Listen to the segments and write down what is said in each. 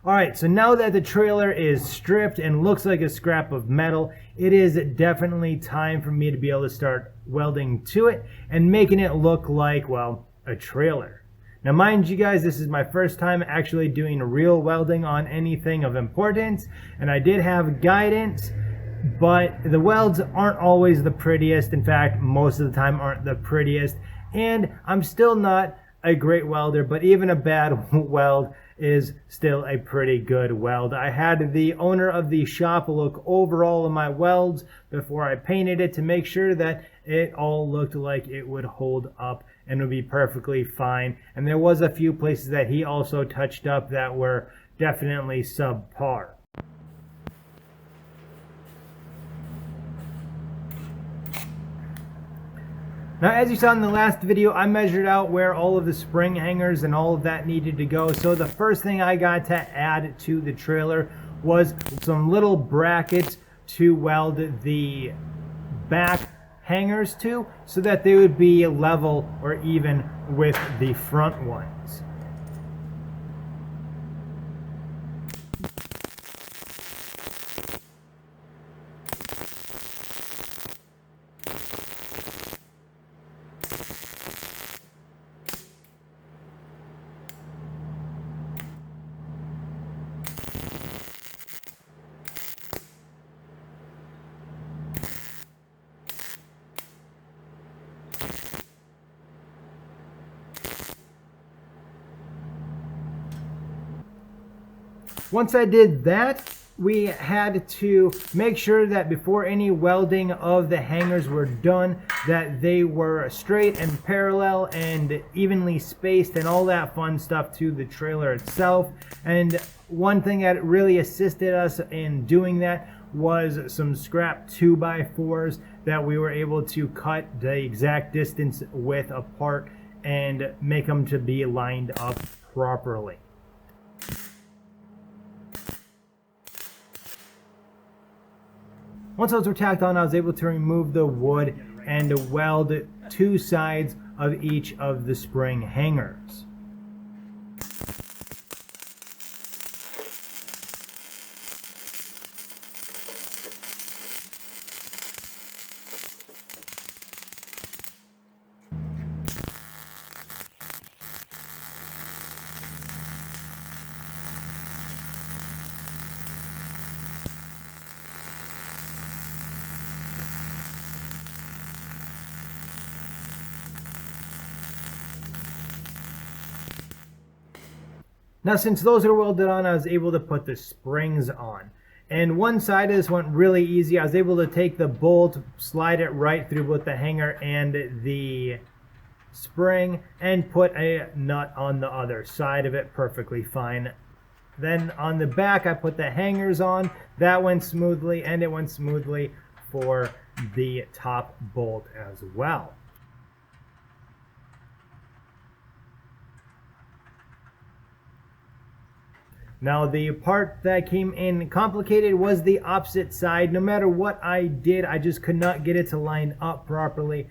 Alright, so now that the trailer is stripped and looks like a scrap of metal, it is definitely time for me to be able to start welding to it and making it look like, well, a trailer. Now mind you guys, this is my first time actually doing real welding on anything of importance, and I did have guidance, but the welds aren't always the prettiest. In fact, most of the time aren't the prettiest, and I'm still not a great welder, but even a bad weld is still a pretty good weld. I had the owner of the shop look over all of my welds before I painted it to make sure that it all looked like it would hold up and would be perfectly fine. And there was a few places that he also touched up that were definitely subpar. Now, as you saw in the last video, I measured out where all of the spring hangers and all of that needed to go. So the first thing I got to add to the trailer was some little brackets to weld the back hangers to, so that they would be level or even with the front ones. Once I did that, we had to make sure that before any welding of the hangers were done, that they were straight and parallel and evenly spaced and all that fun stuff to the trailer itself. And one thing that really assisted us in doing that was some scrap 2x4s that we were able to cut the exact distance width apart and make them to be lined up properly. Once those were tacked on, I was able to remove the wood and weld two sides of each of the spring hangers. Now, since those are welded on, I was able to put the springs on. And one side of this went really easy. I was able to take the bolt, slide it right through both the hanger and the spring, and put a nut on the other side of it perfectly fine. Then on the back, I put the hangers on. That went smoothly, and it went smoothly for the top bolt as well. Now, the part that came in complicated was the opposite side. No matter what I did, I just could not get it to line up properly.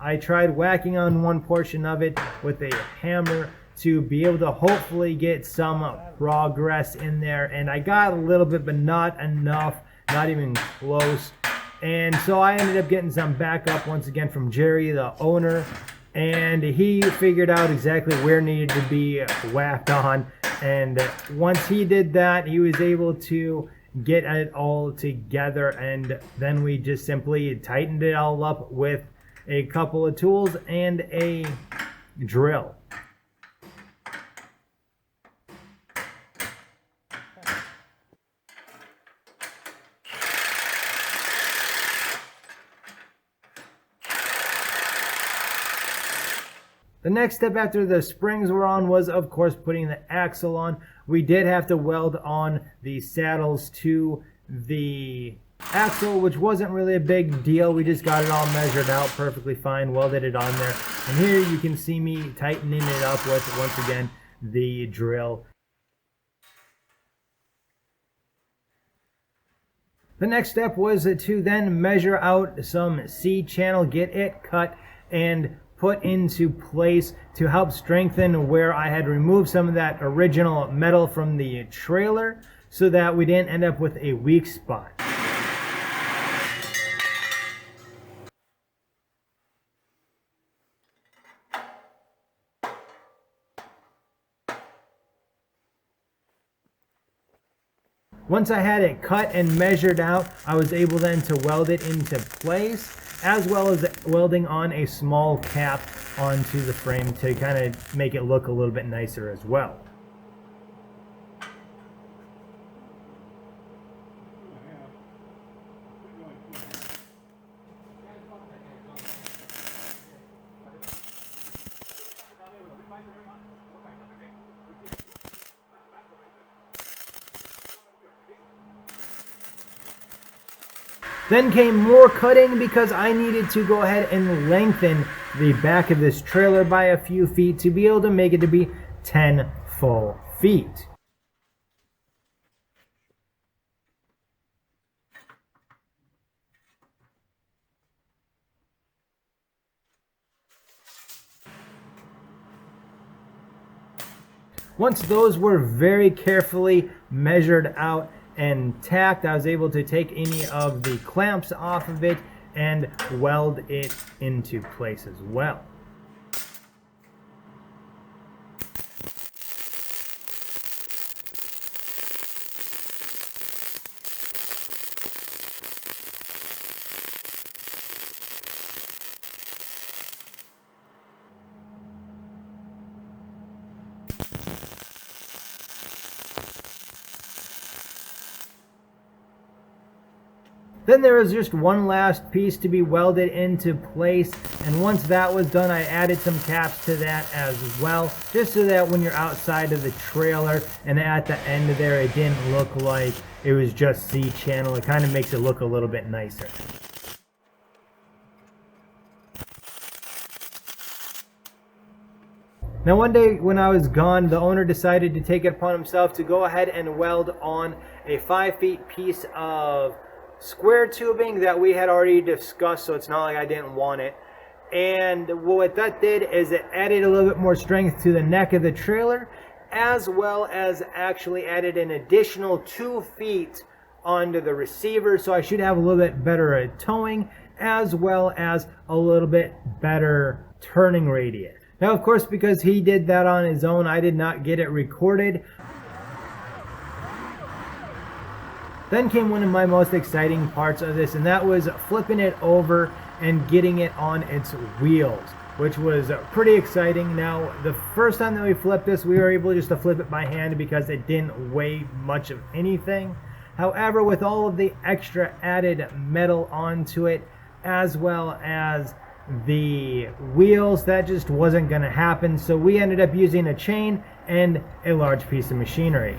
I tried whacking on one portion of it with a hammer to be able to hopefully get some progress in there, and I got a little bit, but not enough, not even close. And so I ended up getting some backup once again from Jerry, the owner, and he figured out exactly where needed to be whacked on. And once he did that, he was able to get it all together, and then we just simply tightened it all up with a couple of tools and a drill. The next step after the springs were on was, of course, putting the axle on. We did have to weld on the saddles to the axle, which wasn't really a big deal. We just got it all measured out perfectly fine, welded it on there. And here you can see me tightening it up with, once again, the drill. The next step was to then measure out some C-channel, get it cut and put into place to help strengthen where I had removed some of that original metal from the trailer so that we didn't end up with a weak spot. Once I had it cut and measured out, I was able then to weld it into place, as well as welding on a small cap onto the frame to kind of make it look a little bit nicer as well. Then came more cutting because I needed to go ahead and lengthen the back of this trailer by a few feet to be able to make it to be 10 full feet. Once those were very carefully measured out and tacked, I was able to take any of the clamps off of it and weld it into place as well. Then there was just one last piece to be welded into place, and once that was done, I added some caps to that as well, just so that when you're outside of the trailer and at the end there, it didn't look like it was just C-channel. It kind of makes it look a little bit nicer. Now one day when I was gone, the owner decided to take it upon himself to go ahead and weld on a 5 feet piece of square tubing that we had already discussed, so it's not like I didn't want it. And what that did is it added a little bit more strength to the neck of the trailer, as well as actually added an additional 2 feet onto the receiver, so I should have a little bit better towing, as well as a little bit better turning radius. Now of course, because he did that on his own, I did not get it recorded. Then came one of my most exciting parts of this, and that was flipping it over and getting it on its wheels, which was pretty exciting. Now, the first time that we flipped this, we were able just to flip it by hand because it didn't weigh much of anything. However, with all of the extra added metal onto it, as well as the wheels, that just wasn't going to happen. So we ended up using a chain and a large piece of machinery.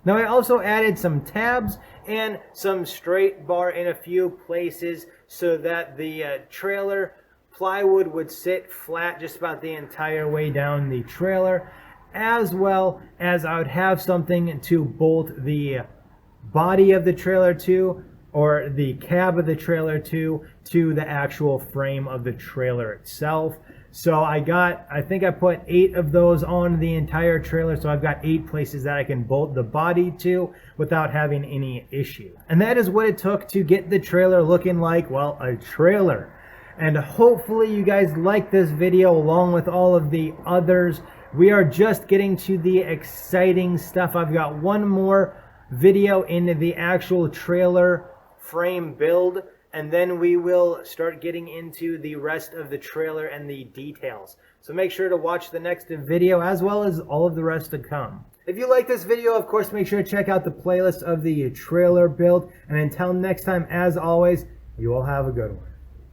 Now I also added some tabs and some straight bar in a few places so that the trailer plywood would sit flat just about the entire way down the trailer, as well as I would have something to bolt the body of the trailer to, or the cab of the trailer to the actual frame of the trailer itself. So I think I put 8 of those on the entire trailer, so I've got 8 places that I can bolt the body to without having any issue. And that is what it took to get the trailer looking like, well, a trailer. And hopefully you guys like this video along with all of the others. We are just getting to the exciting stuff. I've got one more video into the actual trailer frame build, and then we will start getting into the rest of the trailer and the details. So make sure to watch the next video as well as all of the rest to come. If you like this video, of course, make sure to check out the playlist of the trailer build. And until next time, as always, you all have a good one.